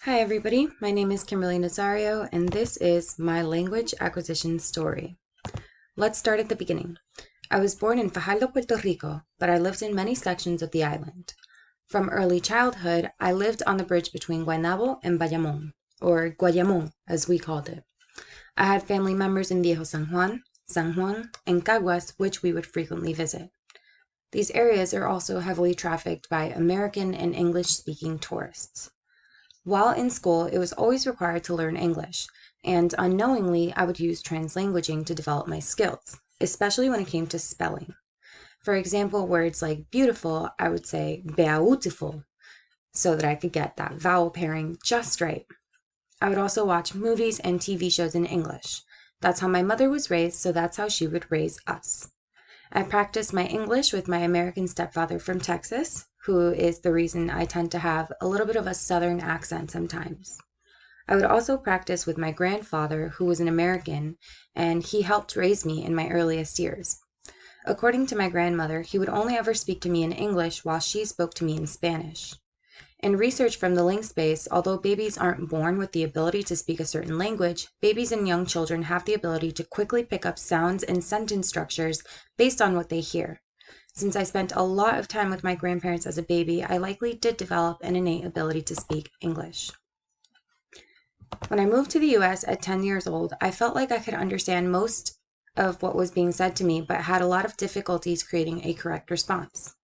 Hi everybody, my name is Kimberly Nazario and this is my language acquisition story. Let's start at the beginning. I was born in Fajardo, Puerto Rico, but I lived in many sections of the island. From early childhood, I lived on the bridge between Guaynabo and Bayamón, or Guayamón as we called it. I had family members in Viejo San Juan, and Caguas, which we would frequently visit. These areas are also heavily trafficked by American and English-speaking tourists. While in school, it was always required to learn English, and unknowingly, I would use translanguaging to develop my skills, especially when it came to spelling. For example, words like beautiful, I would say beautiful, so that I could get that vowel pairing just right. I would also watch movies and TV shows in English. That's how my mother was raised, so that's how she would raise us. I practiced my English with my American stepfather from Texas, who is the reason I tend to have a little bit of a southern accent sometimes. I would also practice with my grandfather, who was an American, and he helped raise me in my earliest years. According to my grandmother, he would only ever speak to me in English while she spoke to me in Spanish. In research from the Link Space, although babies aren't born with the ability to speak a certain language, babies and young children have the ability to quickly pick up sounds and sentence structures based on what they hear. Since I spent a lot of time with my grandparents as a baby, I likely did develop an innate ability to speak English. When I moved to the US at 10 years old, I felt like I could understand most of what was being said to me, but had a lot of difficulties creating a correct response.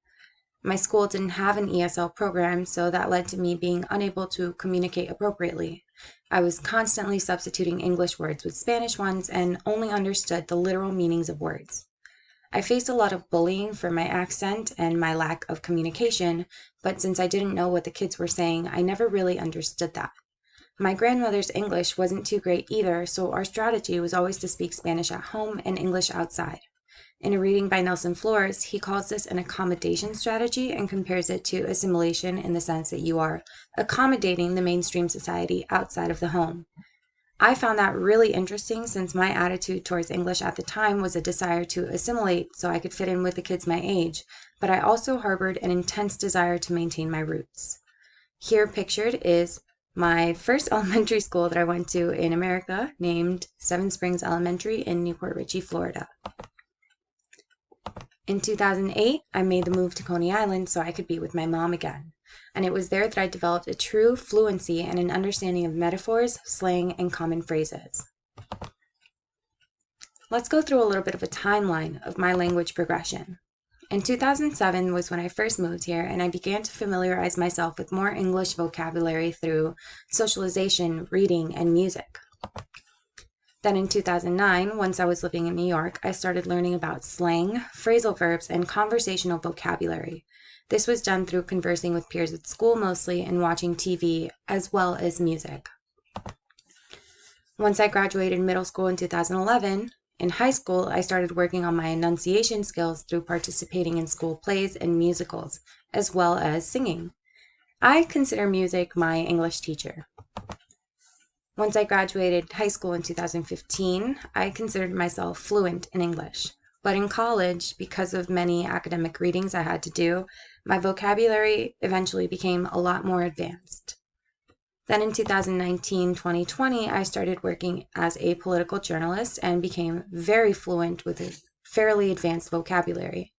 My school didn't have an ESL program, so that led to me being unable to communicate appropriately. I was constantly substituting English words with Spanish ones and only understood the literal meanings of words. I faced a lot of bullying for my accent and my lack of communication, but since I didn't know what the kids were saying, I never really understood that. My grandmother's English wasn't too great either, so our strategy was always to speak Spanish at home and English outside. In a reading by Nelson Flores, he calls this an accommodation strategy and compares it to assimilation in the sense that you are accommodating the mainstream society outside of the home. I found that really interesting since my attitude towards English at the time was a desire to assimilate so I could fit in with the kids my age, but I also harbored an intense desire to maintain my roots. Here pictured is my first elementary school that I went to in America, named Seven Springs Elementary in Newport Richey, Florida. In 2008, I made the move to Coney Island so I could be with my mom again, and it was there that I developed a true fluency and an understanding of metaphors, slang, and common phrases. Let's go through a little bit of a timeline of my language progression. In 2007 was when I first moved here, and I began to familiarize myself with more English vocabulary through socialization, reading, and music. Then in 2009, once I was living in New York, I started learning about slang, phrasal verbs, and conversational vocabulary. This was done through conversing with peers at school mostly and watching TV, as well as music. Once I graduated middle school in 2011, in high school, I started working on my enunciation skills through participating in school plays and musicals, as well as singing. I consider music my English teacher. Once I graduated high school in 2015, I considered myself fluent in English. But in college, because of many academic readings I had to do, my vocabulary eventually became a lot more advanced. Then in 2019-2020, I started working as a political journalist and became very fluent with a fairly advanced vocabulary.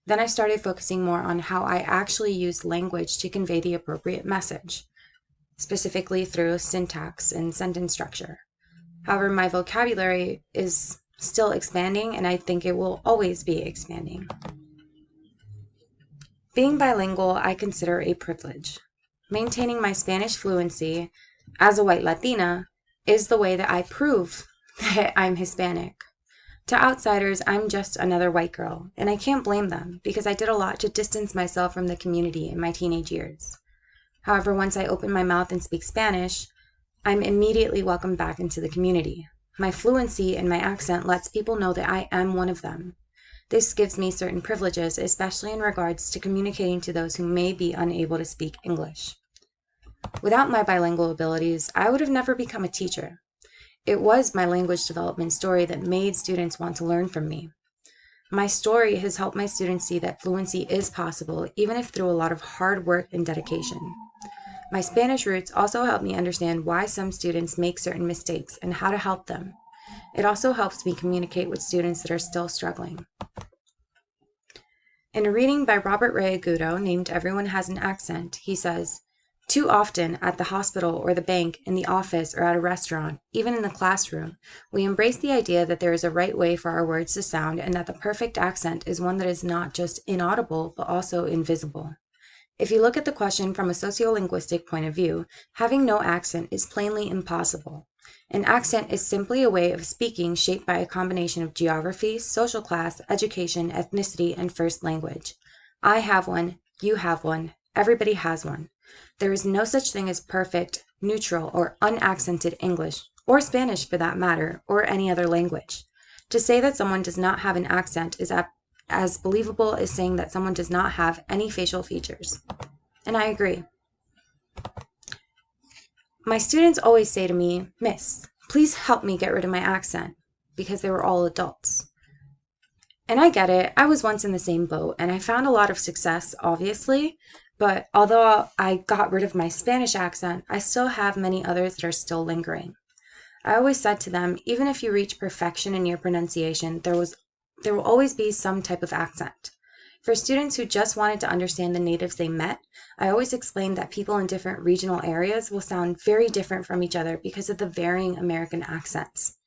Then I started focusing more on how I actually use language to convey the appropriate message, specifically through syntax and sentence structure. However, my vocabulary is still expanding, and I think it will always be expanding. Being bilingual, I consider a privilege. Maintaining my Spanish fluency as a white Latina is the way that I prove that I'm Hispanic. To outsiders, I'm just another white girl, and I can't blame them because I did a lot to distance myself from the community in my teenage years. However, once I open my mouth and speak Spanish, I'm immediately welcomed back into the community. My fluency and my accent lets people know that I am one of them. This gives me certain privileges, especially in regards to communicating to those who may be unable to speak English. Without my bilingual abilities, I would have never become a teacher. It was my language development story that made students want to learn from me. My story has helped my students see that fluency is possible, even if through a lot of hard work and dedication. My Spanish roots also help me understand why some students make certain mistakes and how to help them. It also helps me communicate with students that are still struggling. In a reading by Robert Ray Agudo named Everyone Has an Accent, he says, "Too often at the hospital or the bank, in the office or at a restaurant, even in the classroom, we embrace the idea that there is a right way for our words to sound and that the perfect accent is one that is not just inaudible but also invisible. If you look at the question from a sociolinguistic point of view, having no accent is plainly impossible. An accent is simply a way of speaking shaped by a combination of geography, social class, education, ethnicity, and first language. I have one, you have one, everybody has one. There is no such thing as perfect, neutral, or unaccented English, or Spanish for that matter, or any other language. To say that someone does not have an accent is as believable as saying that someone does not have any facial features." And I agree. My students always say to me, "Miss, please help me get rid of my accent," because they were all adults. And I get it. I was once in the same boat, and I found a lot of success, obviously, but although I got rid of my Spanish accent, I still have many others that are still lingering. I always said to them, even if you reach perfection in your pronunciation, there will always be some type of accent. For students who just wanted to understand the natives they met, I always explained that people in different regional areas will sound very different from each other because of the varying American accents.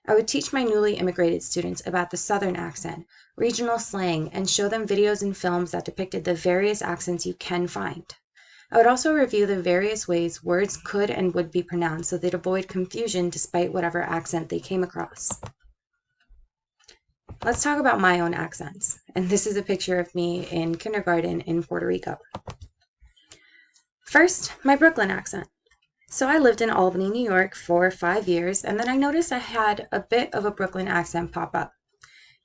I would teach my newly immigrated students about the Southern accent, regional slang, and show them videos and films that depicted the various accents you can find. I would also review the various ways words could and would be pronounced so they'd avoid confusion despite whatever accent they came across. Let's talk about my own accents. And this is a picture of me in kindergarten in Puerto Rico. First, my Brooklyn accent. So I lived in Albany, New York for 5 years, and then I noticed I had a bit of a Brooklyn accent pop up.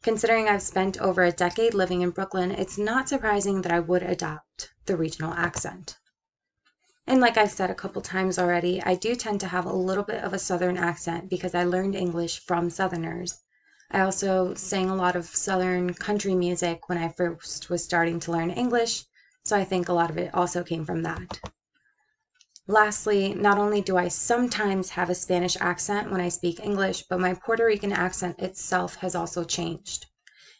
Considering I've spent over a decade living in Brooklyn, it's not surprising that I would adopt the regional accent. And like I've said a couple times already, I do tend to have a little bit of a Southern accent because I learned English from Southerners. I also sang a lot of Southern country music when I first was starting to learn English, so I think a lot of it also came from that. Lastly, not only do I sometimes have a Spanish accent when I speak English, but my Puerto Rican accent itself has also changed.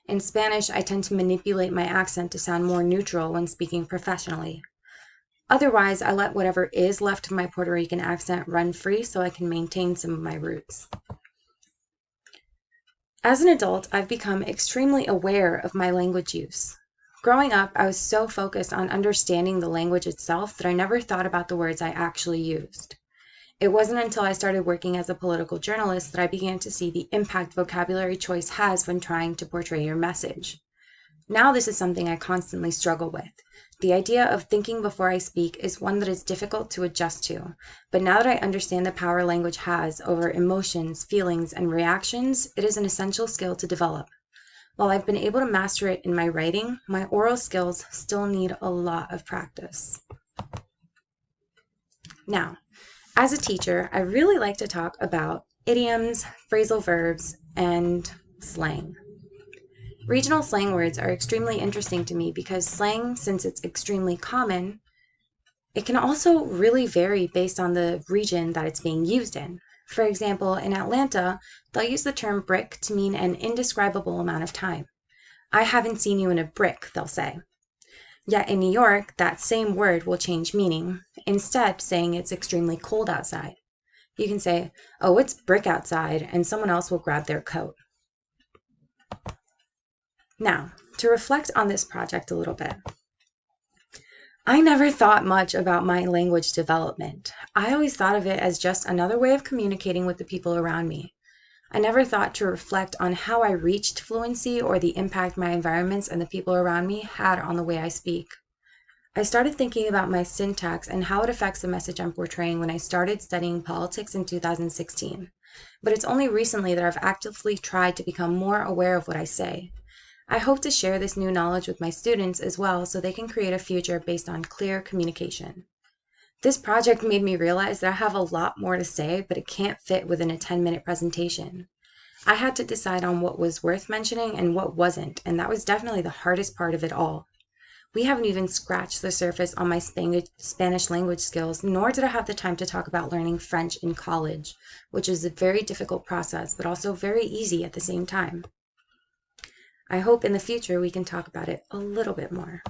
In Spanish, I tend to manipulate my accent to sound more neutral when speaking professionally. Otherwise, I let whatever is left of my Puerto Rican accent run free so I can maintain some of my roots. As an adult, I've become extremely aware of my language use. Growing up, I was so focused on understanding the language itself that I never thought about the words I actually used. It wasn't until I started working as a political journalist that I began to see the impact vocabulary choice has when trying to portray your message. Now this is something I constantly struggle with. The idea of thinking before I speak is one that is difficult to adjust to, but now that I understand the power language has over emotions, feelings, and reactions, it is an essential skill to develop. While I've been able to master it in my writing, my oral skills still need a lot of practice. Now, as a teacher, I really like to talk about idioms, phrasal verbs, and slang. Regional slang words are extremely interesting to me because slang, since it's extremely common, it can also really vary based on the region that it's being used in. For example, in Atlanta, they'll use the term brick to mean an indescribable amount of time. "I haven't seen you in a brick," they'll say. Yet in New York, that same word will change meaning, instead saying it's extremely cold outside. You can say, "Oh, it's brick outside," and someone else will grab their coat. Now, to reflect on this project a little bit. I never thought much about my language development. I always thought of it as just another way of communicating with the people around me. I never thought to reflect on how I reached fluency or the impact my environments and the people around me had on the way I speak. I started thinking about my syntax and how it affects the message I'm portraying when I started studying politics in 2016. But it's only recently that I've actively tried to become more aware of what I say. I hope to share this new knowledge with my students as well so they can create a future based on clear communication. This project made me realize that I have a lot more to say, but it can't fit within a 10-minute presentation. I had to decide on what was worth mentioning and what wasn't, and that was definitely the hardest part of it all. We haven't even scratched the surface on my Spanish language skills, nor did I have the time to talk about learning French in college, which is a very difficult process, but also very easy at the same time. I hope in the future we can talk about it a little bit more.